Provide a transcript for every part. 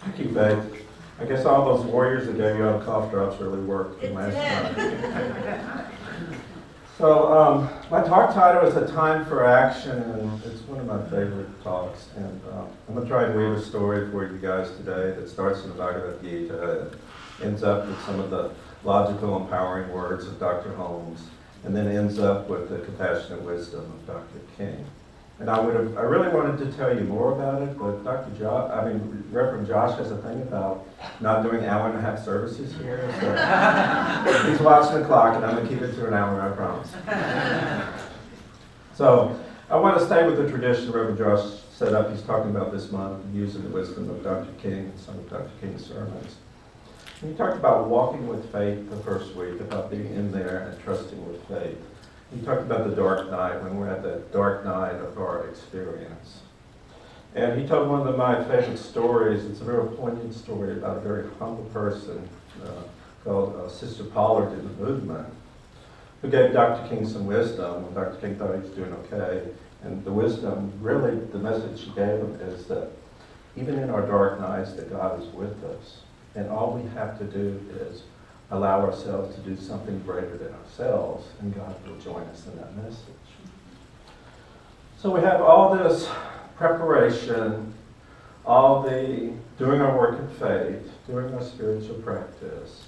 Thank you, Faith. I guess all those warriors that gave you all the cough drops really worked from last night. So my talk title is A Time for Action, and it's one of my favorite talks. And I'm going to try and read a story for you guys today that starts in the Bhagavad Gita and ends up with some of the logical, empowering words of Dr. Holmes, and then ends up with the compassionate wisdom of Dr. King. And I really wanted to tell you more about it, but Reverend Josh has a thing about not doing hour-and-a-half services here, so he's watching the clock, and I'm going to keep it to an hour, I promise. So I want to stay with the tradition Reverend Josh set up. He's talking about this month, using the wisdom of Dr. King and some of Dr. King's sermons. And he talked about walking with faith the first week, about being in there and trusting with faith. He talked about the dark night, when we're at the dark night of our experience. And he told one of my favorite stories. It's a very poignant story about a very humble person called Sister Pollard in the movement, who gave Dr. King some wisdom when Dr. King thought he was doing okay. And the wisdom, really, the message she gave him is that even in our dark nights, that God is with us. And all we have to do is allow ourselves to do something greater than ourselves, and God will join us in that message. So we have all this preparation, all the doing our work in faith, doing our spiritual practice,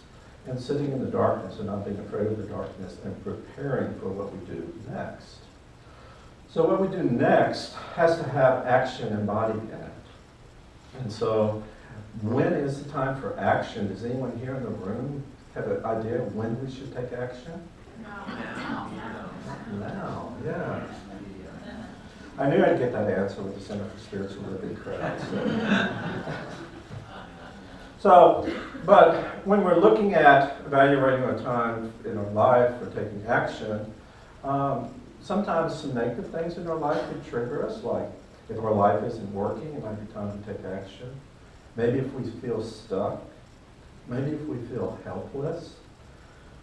and sitting in the darkness and not being afraid of the darkness and preparing for what we do next. So what we do next has to have action embodied in it. And so when is the time for action? Does anyone here in the room have an idea of when we should take action? Now, yeah. I knew I'd get that answer with the Center for Spiritual Living crowd. But when we're looking at evaluating our time in our life or taking action, sometimes some negative things in our life can trigger us, like if our life isn't working, it might be time to take action. Maybe if we feel stuck. Maybe if we feel helpless.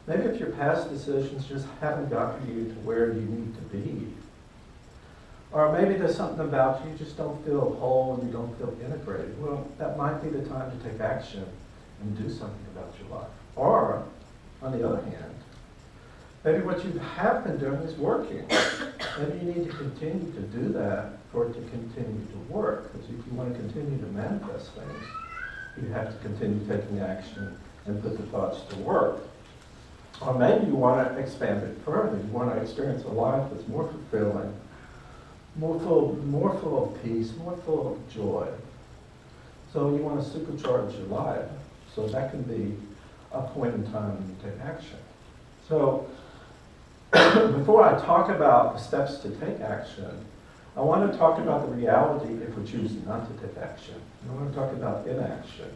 Maybe if your past decisions just haven't gotten you to where you need to be. Or maybe there's something about you just don't feel whole and you don't feel integrated. Well, that might be the time to take action and do something about your life. Or, on the other hand, maybe what you have been doing is working. Maybe you need to continue to do that for it to continue to work. Because if you want to continue to manifest things, you have to continue taking action and put the thoughts to work. Or maybe you want to expand it further. You want to experience a life that's more fulfilling, more full of peace, more full of joy. So you want to supercharge your life. So that can be a point in time when you take action. So before I talk about the steps to take action, I want to talk about the reality if we choose not to take action. I want to talk about inaction.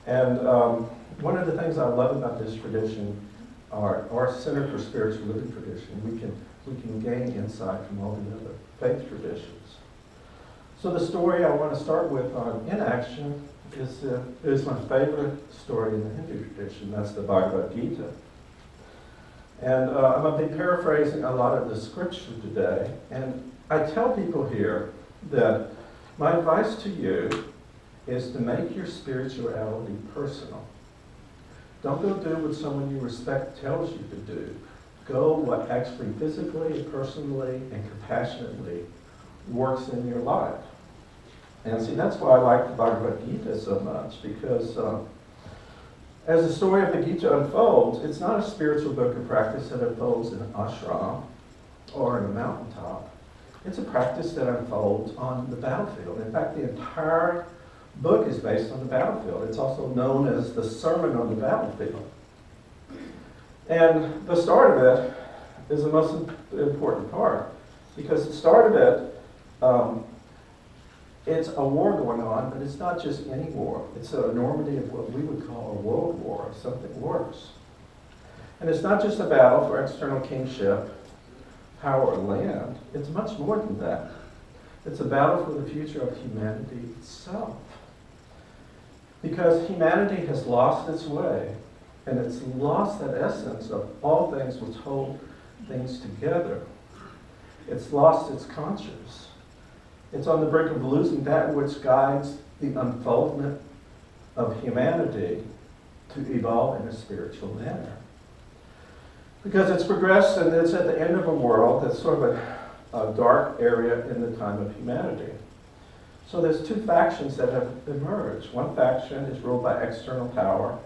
And one of the things I love about this tradition, our Center for Spiritual Living tradition, we can gain insight from all the other faith traditions. So the story I want to start with on inaction is my favorite story in the Hindu tradition. That's the Bhagavad Gita. And I'm going to be paraphrasing a lot of the scripture today. And I tell people here that my advice to you is to make your spirituality personal. Don't go do what someone you respect tells you to do. Go what actually physically, personally, and compassionately works in your life. And see, that's why I like the Bhagavad Gita so much, because as the story of the Gita unfolds, it's not a spiritual book of practice that unfolds in an ashram or in a mountaintop. It's a practice that unfolds on the battlefield. In fact, the entire book is based on the battlefield. It's also known as the Sermon on the Battlefield. And the start of it is the most important part, because the start of it, it's a war going on, but it's not just any war. It's an enormity of what we would call a world war, something worse. And it's not just a battle for external kingship, power, or land. It's much more than that. It's a battle for the future of humanity itself. Because humanity has lost its way, and it's lost that essence of all things which hold things together. It's lost its conscience. It's on the brink of losing that which guides the unfoldment of humanity to evolve in a spiritual manner. Because it's progressed and it's at the end of a world that's sort of a dark area in the time of humanity. So there's two factions that have emerged. One faction is ruled by external power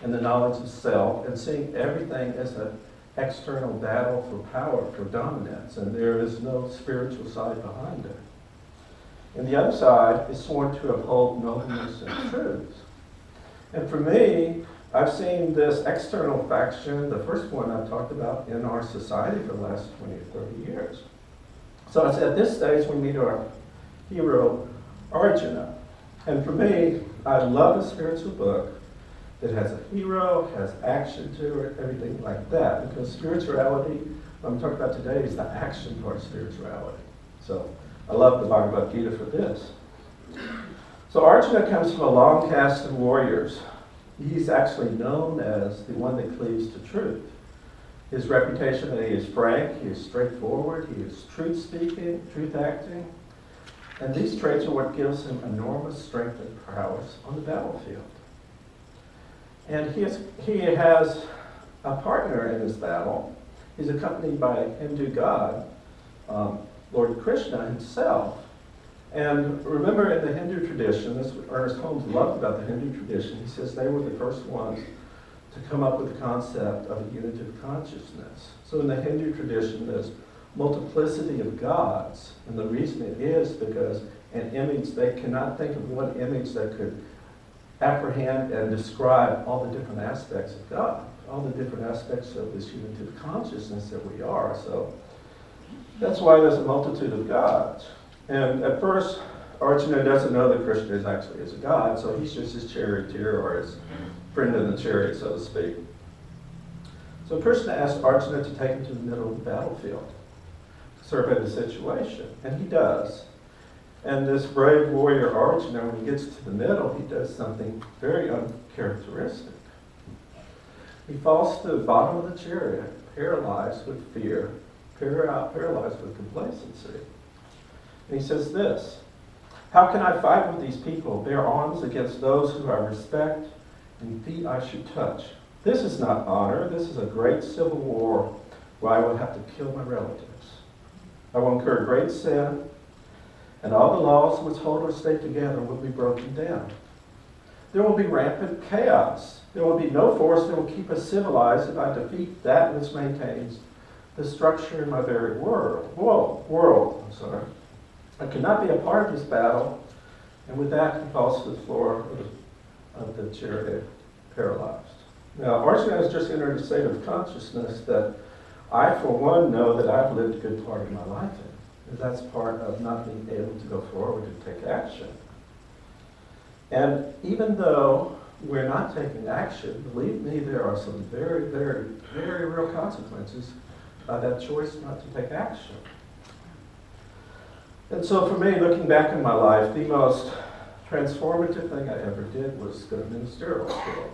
and the knowledge of self, and seeing everything as an external battle for power, for dominance, and there is no spiritual side behind it. And the other side is sworn to uphold nobleness and truth. And for me, I've seen this external faction, the first one I've talked about, in our society for the last 20 or 30 years. So it's at this stage we meet our hero, Arjuna. And for me, I love a spiritual book that has a hero, has action to it, everything like that. Because spirituality, what I'm talking about today, is the action part of spirituality. So I love the Bhagavad Gita for this. So Arjuna comes from a long caste of warriors. He's actually known as the one that cleaves to truth. His reputation that he is frank, he is straightforward, he is truth-speaking, truth-acting. And these traits are what gives him enormous strength and prowess on the battlefield. And he has a partner in this battle. He's accompanied by a Hindu god, Lord Krishna himself. And remember, in the Hindu tradition, this is what Ernest Holmes loved about the Hindu tradition. He says they were the first ones to come up with the concept of a unitive consciousness. So in the Hindu tradition, there's multiplicity of gods. And the reason it is because an image, they cannot think of one image that could apprehend and describe all the different aspects of God, all the different aspects of this unitive consciousness that we are. So that's why there's a multitude of gods. And at first, Arjuna doesn't know that Krishna is actually a god, so he's just his charioteer or his friend in the chariot, so to speak. So Krishna asked Arjuna to take him to the middle of the battlefield to survey the situation, and he does. And this brave warrior Arjuna, when he gets to the middle, he does something very uncharacteristic. He falls to the bottom of the chariot, paralyzed with fear, paralyzed with complacency. And he says this, "How can I fight with these people, bear arms against those who I respect and feet I should touch? This is not honor. This is a great civil war where I will have to kill my relatives. I will incur great sin, and all the laws which hold our state together will be broken down. There will be rampant chaos. There will be no force that will keep us civilized if I defeat that which maintains the structure in my very world. I cannot be a part of this battle." And with that, he falls to the floor of the chariot, paralyzed. Now, Arjuna has just entered a state of consciousness that I, for one, know that I've lived a good part of my life in. And that's part of not being able to go forward and take action. And even though we're not taking action, believe me, there are some very, very, very real consequences of that choice not to take action. And so for me, looking back in my life, the most transformative thing I ever did was go to ministerial school.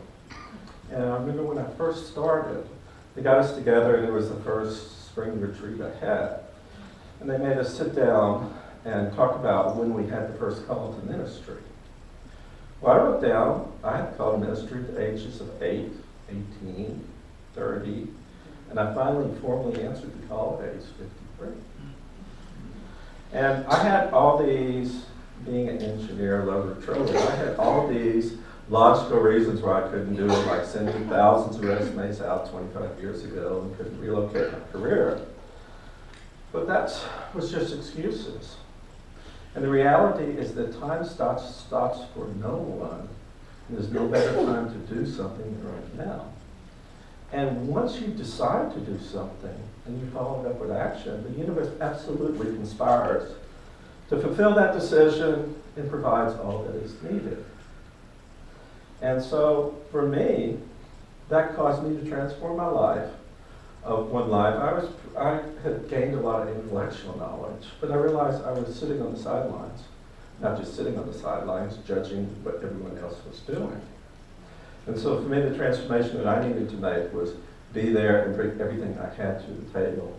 And I remember when I first started, they got us together, and it was the first spring retreat I had. And they made us sit down and talk about when we had the first call to ministry. Well, I wrote down, I had called to ministry at the ages of 8, 18, 30, and I finally formally answered the call at age 53. And I had all these, being an engineer, lover of trouble, I had all these logical reasons why I couldn't do it, like sending thousands of resumes out 25 years ago and couldn't relocate my career. But that was just excuses. And the reality is that time stops for no one. And there's no better time to do something than right now. And once you decide to do something and you follow it up with action, the universe absolutely conspires to fulfill that decision and provides all that is needed. And so for me, that caused me to transform my life. Of one life, I had gained a lot of intellectual knowledge, but I realized I was sitting on the sidelines, not just sitting on the sidelines, judging what everyone else was doing. And so for me, the transformation that I needed to make was be there and bring everything I had to the table.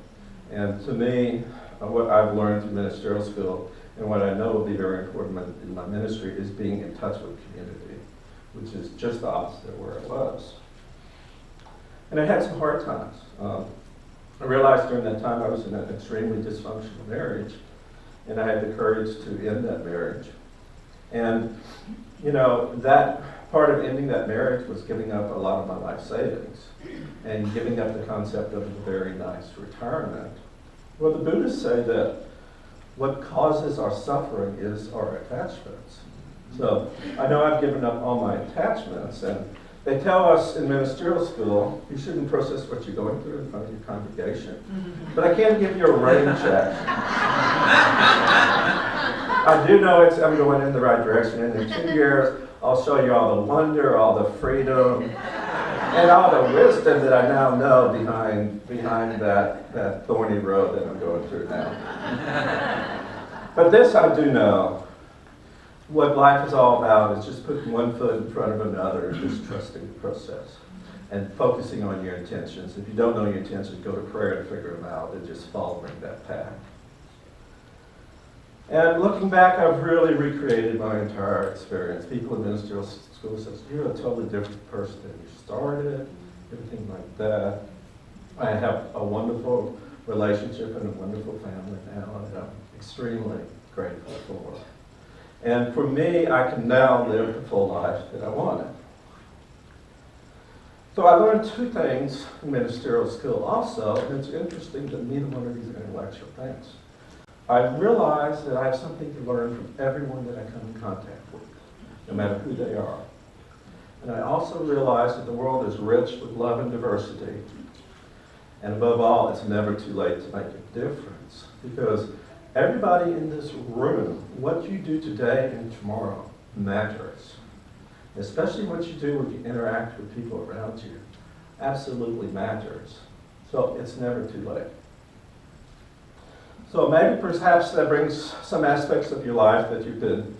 And to me, what I've learned through ministerial school And what I know will be very important in my ministry is being in touch with community, which is just the opposite of where I was. And I had some hard times. I realized during that time I was in an extremely dysfunctional marriage, and I had the courage to end that marriage. And, you know, that part of ending that marriage was giving up a lot of my life savings and giving up the concept of a very nice retirement. Well, the Buddhists say that what causes our suffering is our attachments. So I know I've given up all my attachments, and they tell us in ministerial school, you shouldn't process what you're going through in front of your congregation. But I can't give you a rain check. I do know I'm going in the right direction. And in 2 years, I'll show you all the wonder, all the freedom, and all the wisdom that I now know behind that thorny road that I'm going through now. But this I do know. What life is all about is just putting one foot in front of another and just trusting the process and focusing on your intentions. If you don't know your intentions, go to prayer to figure them out and just following that path. And looking back, I've really recreated my entire experience. People in ministerial school say, you're a totally different person than you started, everything like that. I have a wonderful relationship and a wonderful family now that I'm extremely grateful for. And for me, I can now live the full life that I wanted. So I learned two things in ministerial school also, and it's interesting that neither one of these are intellectual things. I realized that I have something to learn from everyone that I come in contact with, no matter who they are. And I also realized that the world is rich with love and diversity. And above all, it's never too late to make a difference. Because everybody in this room, what you do today and tomorrow matters. Especially what you do when you interact with people around you. Absolutely matters. So it's never too late. So maybe perhaps that brings some aspects of your life that you've been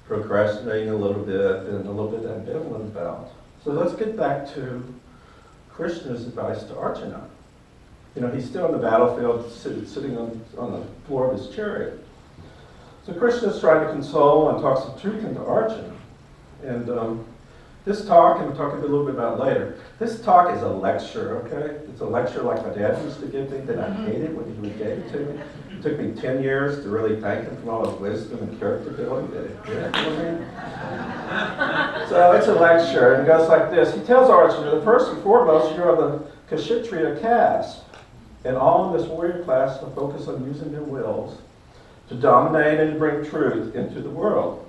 procrastinating a little bit and a little bit ambivalent about. So let's get back to Krishna's advice to Arjuna. You know, he's still on the battlefield, sitting on the floor of his chariot. So Krishna's trying to console and talk some truth into Arjuna. And this talk, and we'll talk a little bit about it later, this talk is a lecture, okay? It's a lecture like my dad used to give me that I hated when he gave it to me. It took me 10 years to really thank him for all his wisdom and character building that it did for me. So it's a lecture, and it goes like this. He tells Arjuna that first and foremost, you're of the Kshatriya caste. And all in this warrior class will focus on using their wills to dominate and bring truth into the world.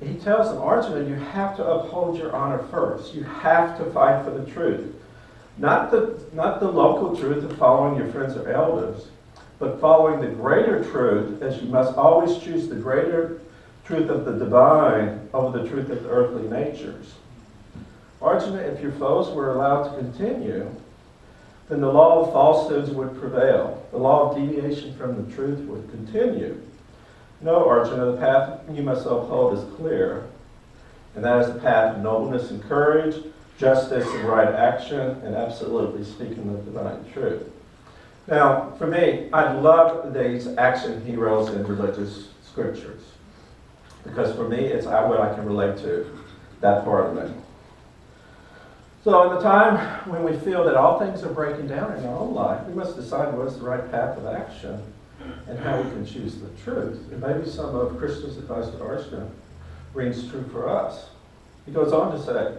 He tells them, Arjuna, you have to uphold your honor first. You have to fight for the truth. Not the local truth of following your friends or elders, but following the greater truth, as you must always choose the greater truth of the divine over the truth of the earthly natures. Arjuna, if your foes were allowed to continue, then the law of falsehoods would prevail. The law of deviation from the truth would continue. No, Arjuna, the path you must uphold is clear, and that is the path of nobleness and courage, justice and right action, and absolutely speaking the divine truth. Now, for me, I love these action heroes in religious scriptures, because for me, it's what I can relate to, that part of me. So in the time when we feel that all things are breaking down in our own life, we must decide what is the right path of action and how we can choose the truth. And maybe some of Krishna's advice to Arjuna rings true for us. He goes on to say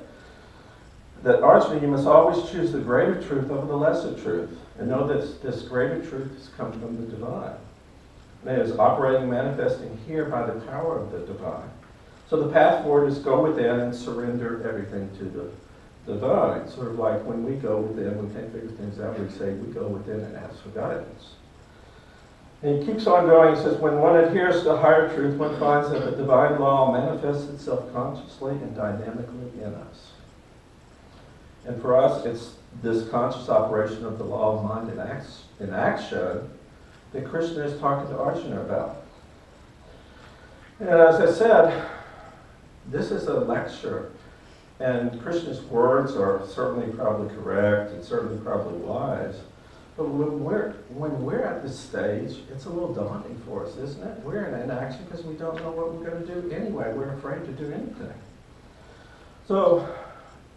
that Arjuna, you must always choose the greater truth over the lesser truth, and know that this greater truth has come from the divine. And it is operating and manifesting here by the power of the divine. So the path forward is go within and surrender everything to the divine. Sort of like when we go within, we can't figure things out, we say we go within and ask for guidance. And he keeps on going. He says, when one adheres to higher truth, one finds that the divine law manifests itself consciously and dynamically in us. And for us, it's this conscious operation of the law of mind in action that Krishna is talking to Arjuna about. And as I said, this is a lecture. And Krishna's words are certainly probably correct and certainly probably wise. But when we're at this stage, it's a little daunting for us, isn't it? We're in inaction because we don't know what we're going to do anyway. We're afraid to do anything. So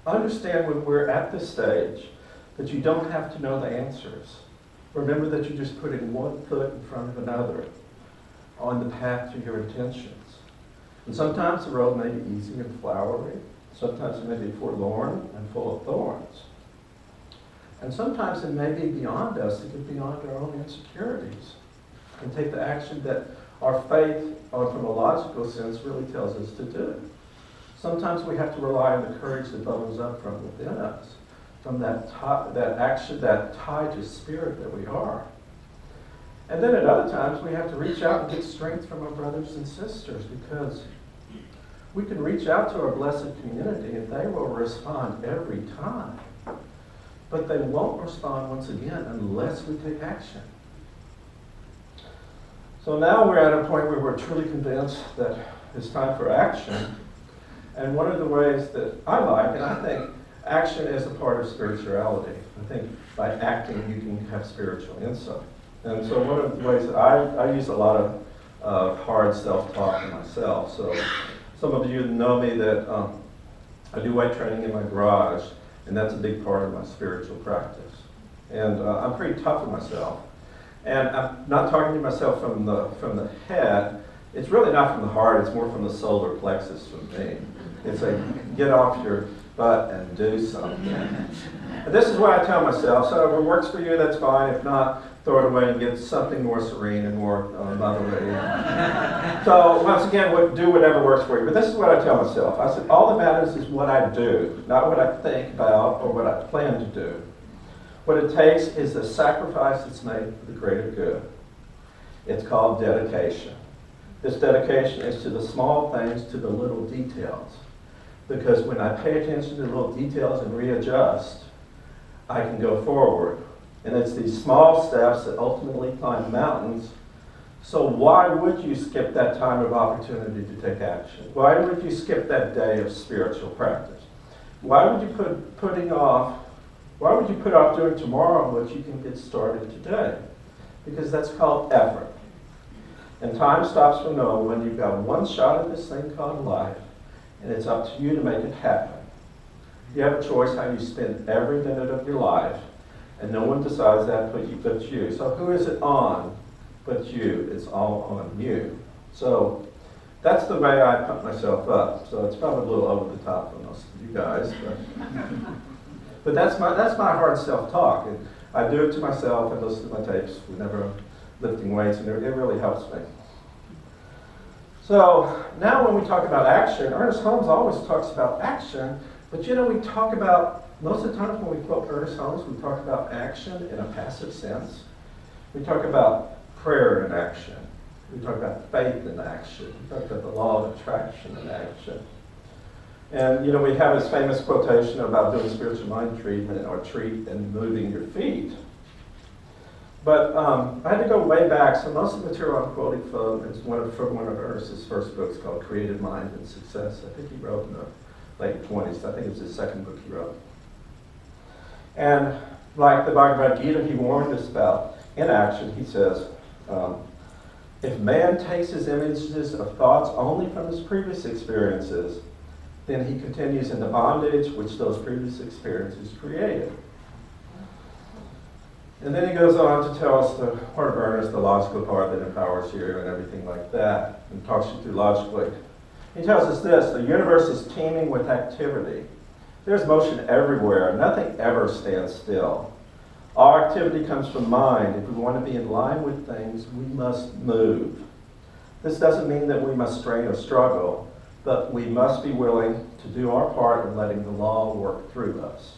understand when we're at this stage that you don't have to know the answers. Remember that you're just putting one foot in front of another on the path to your intentions. And sometimes the road may be easy and flowery. Sometimes it may be forlorn and full of thorns. And sometimes it may be beyond us, it could be beyond our own insecurities. And take the action that our faith, from a logical sense, really tells us to do. Sometimes we have to rely on the courage that bubbles up from within us, from that action, that tied spirit that we are. And then at other times we have to reach out and get strength from our brothers and sisters, because we can reach out to our blessed community and they will respond every time. But they won't respond once again unless we take action. So now we're at a point where we're truly convinced that it's time for action. And one of the ways that I like, and I think action is a part of spirituality. I think by acting you can have spiritual insight. And so one of the ways that I use a lot of hard self-talk in myself. So some of you know me that I do weight training in my garage, and that's a big part of my spiritual practice. And I'm pretty tough on myself. And I'm not talking to myself from the head. It's really not from the heart, it's more from the solar plexus for me. It's like, get off your butt and do something. And this is what I tell myself. So if it works for you, that's fine. If not, throw it away and get something more serene and more motherly. So once again, do whatever works for you. But this is what I tell myself. I said, all that matters is what I do, not what I think about or what I plan to do. What it takes is the sacrifice that's made for the greater good. It's called dedication. This dedication is to the small things, to the little details. Because when I pay attention to the little details and readjust, I can go forward. And it's these small steps that ultimately climb mountains. So why would you skip that time of opportunity to take action? Why would you skip that day of spiritual practice? Why would you put off doing tomorrow what you can get started today? Because that's called effort. And time stops for no one. You've got one shot at this thing called life, and it's up to you to make it happen. You have a choice how you spend every minute of your life, and no one decides that but you. So who is it on but you? It's all on you. So that's the way I pump myself up. So it's probably a little over the top for most of you guys. But that's my hard self-talk. And I do it to myself and listen to my tapes whenever I'm lifting weights, and it really helps me. So now when we talk about action, Ernest Holmes always talks about action, but we talk about, most of the time when we quote Ernest Holmes, we talk about action in a passive sense. We talk about prayer in action. We talk about faith in action. We talk about the law of attraction in action. And we have this famous quotation about doing spiritual mind treatment or treat and moving your feet. But I had to go way back, so most of the material I'm quoting from is from one of Ernest's first books called Creative Mind and Success. I think he wrote in the late 20s. I think it was his second book he wrote. And like the Bhagavad Gita, he warned us about inaction. He says, if man takes his images of thoughts only from his previous experiences, then he continues in the bondage which those previous experiences created. And then he goes on to tell us the part of Ernest, the logical part that empowers you and everything like that, and talks you through logically. He tells us this: the universe is teeming with activity. There's motion everywhere. Nothing ever stands still. All activity comes from mind. If we want to be in line with things, we must move. This doesn't mean that we must strain or struggle, but we must be willing to do our part in letting the law work through us.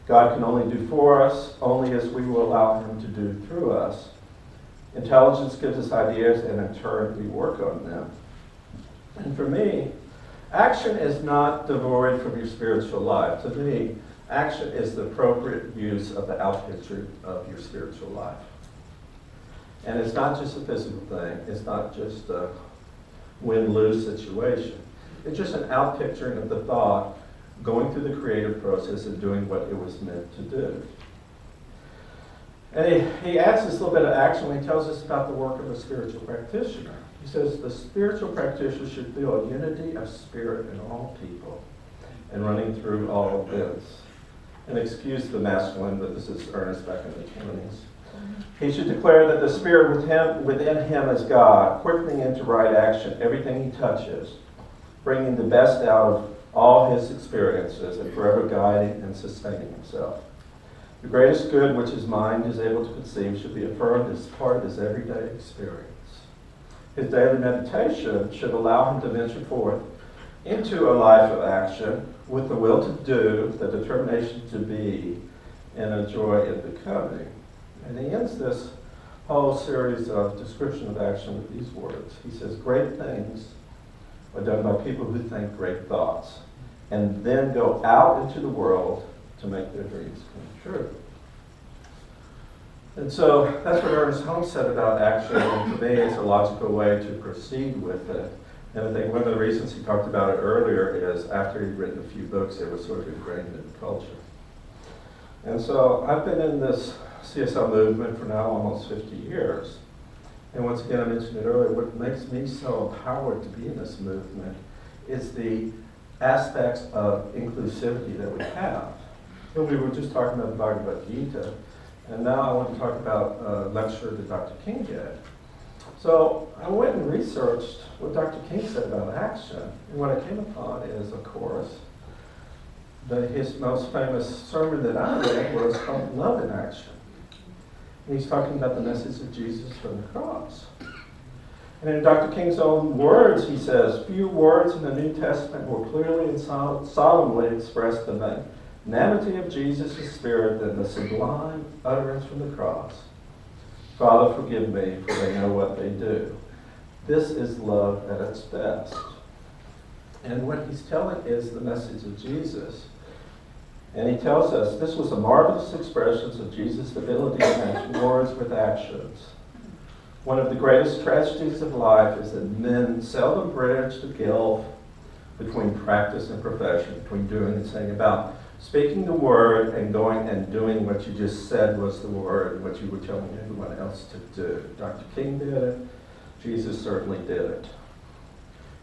God can only do for us only as we will allow him to do through us. Intelligence gives us ideas, and in turn we work on them. And for me, action is not devoid from your spiritual life. To me, action is the appropriate use of the outpicture of your spiritual life. And it's not just a physical thing. It's not just a win-lose situation. It's just an outpicturing of the thought going through the creative process and doing what it was meant to do. And he adds this little bit of action when he tells us about the work of a spiritual practitioner. He says the spiritual practitioner should feel a unity of spirit in all people and running through all events. And excuse the masculine, but this is Ernest back in the 20s. He should declare that the spirit within him is God, quickening into right action everything he touches, bringing the best out of all his experiences and forever guiding and sustaining himself. The greatest good which his mind is able to conceive should be affirmed as part of his everyday experience. His daily meditation should allow him to venture forth into a life of action with the will to do, the determination to be, and a joy in becoming. And he ends this whole series of description of action with these words. He says, great things are done by people who think great thoughts and then go out into the world to make their dreams come true. And so that's what Ernest Holmes said about action, and for me it's a logical way to proceed with it. And I think one of the reasons he talked about it earlier is after he'd written a few books, it was sort of ingrained in the culture. And so I've been in this CSL movement for now almost 50 years. And once again, I mentioned it earlier, what makes me so empowered to be in this movement is the aspects of inclusivity that we have. And we were just talking about the Bhagavad Gita, and now I want to talk about a lecture that Dr. King did. So I went and researched what Dr. King said about action, and what I came upon is, of course, his most famous sermon that I read was called Love in Action. And he's talking about the message of Jesus from the cross. And in Dr. King's own words, he says, few words in the New Testament more clearly and solemnly express the magnanimity of Jesus' spirit than the sublime utterance from the cross. Father, forgive me, for they know what they do. This is love at its best. And what he's telling is the message of Jesus. And he tells us this was a marvelous expression of Jesus' ability to match words with actions. One of the greatest tragedies of life is that men seldom bridge the gulf between practice and profession, between doing and saying, about speaking the word and going and doing what you just said was the word, what you were telling everyone else to do. Dr. King did it. Jesus certainly did it.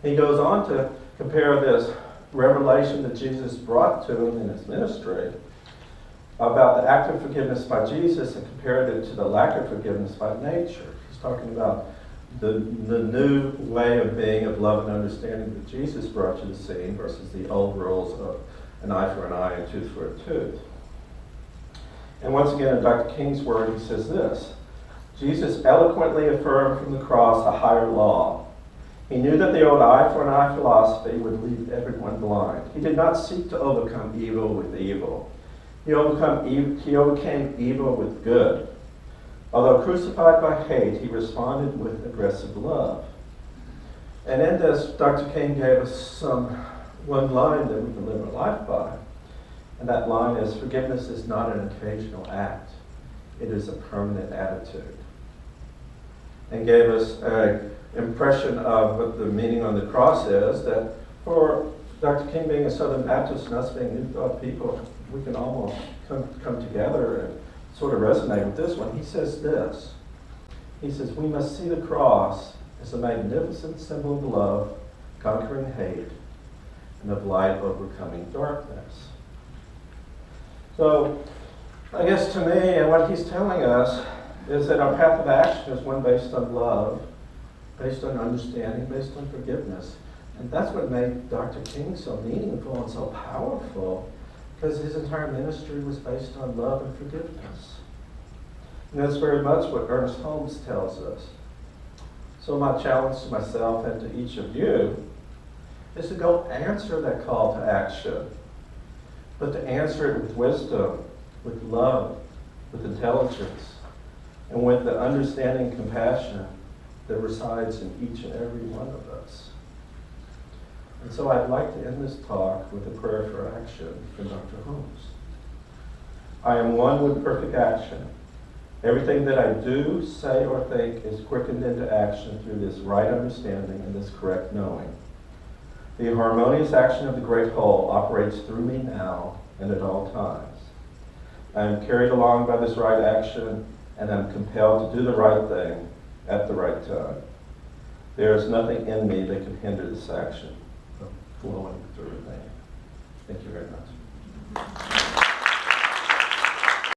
He goes on to compare this revelation that Jesus brought to him in his ministry about the act of forgiveness by Jesus and compared it to the lack of forgiveness by nature. He's talking about the new way of being, of love and understanding that Jesus brought to the scene versus the old rules of an eye for an eye and tooth for a tooth. And once again, in Dr. King's word, he says this, Jesus eloquently affirmed from the cross a higher law. He knew that the old eye for an eye philosophy would leave everyone blind. He did not seek to overcome evil with evil. He overcame evil with good. Although crucified by hate, he responded with aggressive love. And in this, Dr. King gave us one line that we can live our life by. And that line is, forgiveness is not an occasional act. It is a permanent attitude. And gave us an impression of what the meaning on the cross is, that for Dr. King being a Southern Baptist and us being New Thought people, we can almost come together and sort of resonate with this one. He says this. He says, we must see the cross as a magnificent symbol of love, conquering hate, and of light overcoming darkness. So, I guess to me, and what he's telling us, is that our path of action is one based on love, based on understanding, based on forgiveness. And that's what made Dr. King so meaningful and so powerful, because his entire ministry was based on love and forgiveness. And that's very much what Ernest Holmes tells us. So my challenge to myself and to each of you is to go answer that call to action, but to answer it with wisdom, with love, with intelligence, and with the understanding and compassion that resides in each and every one of us. And so I'd like to end this talk with a prayer for action from Dr. Holmes. I am one with perfect action. Everything that I do, say, or think is quickened into action through this right understanding and this correct knowing. The harmonious action of the great whole operates through me now and at all times. I am carried along by this right action and I'm compelled to do the right thing at the right time. There is nothing in me that can hinder this action from flowing through me. Thank you very much.